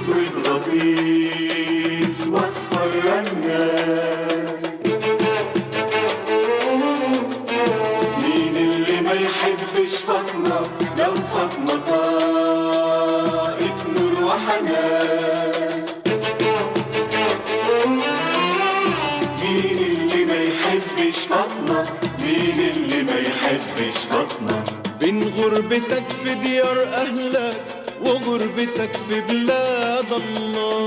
واسود غطيس واصفر رنان. مين اللي ما يحبش فاطمة لو فاطمة طاقت نور وحنان؟ مين اللي ما يحبش فاطمة؟ مين اللي ما يحبش فاطمة؟ بين غربتك في ديار أهلك وغربتك في بلاد الله،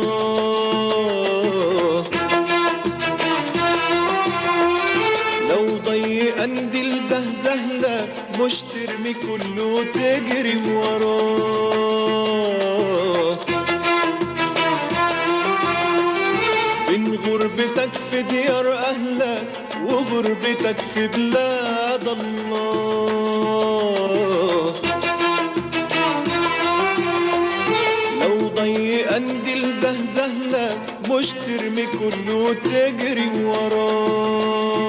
لو ضي قنديل زهزهلك مش ترمي كله وتجري وراه. بين غربتك في ديار أهلك وغربتك في بلاد الله، لو ضي قنديل زهزهلك مش ترمي كله وتجري وراه.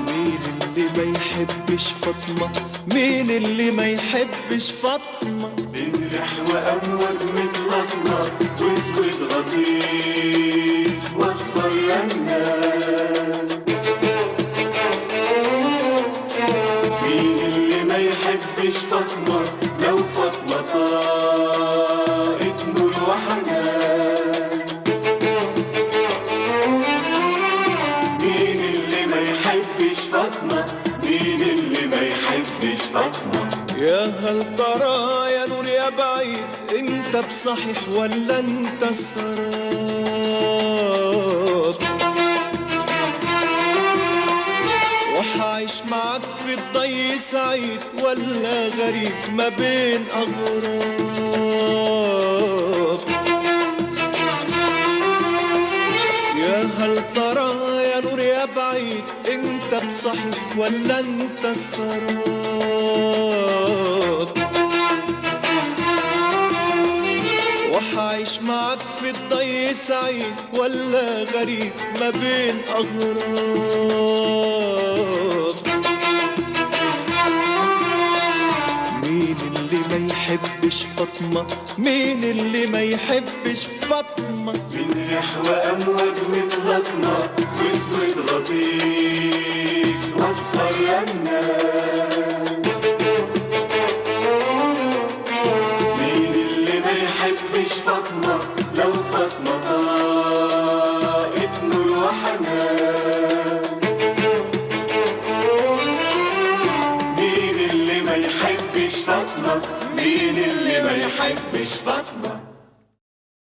مين اللي ما يحبش فاطمة؟ مين اللي ما يحبش فاطمة؟ بين ريح وأمواج متلاطمة واسود غطيس واصفر رنان. مين اللي ما يحبش فاطمة لو فاطمة طاقت نور وحنان؟ مين اللي ما يحبش فاطمة؟ مين اللي ما يحبش فاطمة؟ يا هل ترى يا نور يا بعيد انت بصحيح ولا انت سراب؟ وحعيش معاك في الضي سعيد ولا غريب ما بين أغراب؟ يا هل ترى يا نور يا بعيد انت بصحيح ولا انت سراب؟ وحعيش معاك في الضي سعيد ولا غريب ما بين أغراب. مين اللي ما يحبش فاطمة؟ مين اللي ما يحبش فاطمة؟ من ريح وأمواج متلاطمة واسود غطيس واصفر رنان. مين اللي ما يحبش فاطمة لو فاطمة طاقت نور وحنان؟ مين اللي ما يحبش فاطمة؟ مين اللي ما يحبش فاطمة؟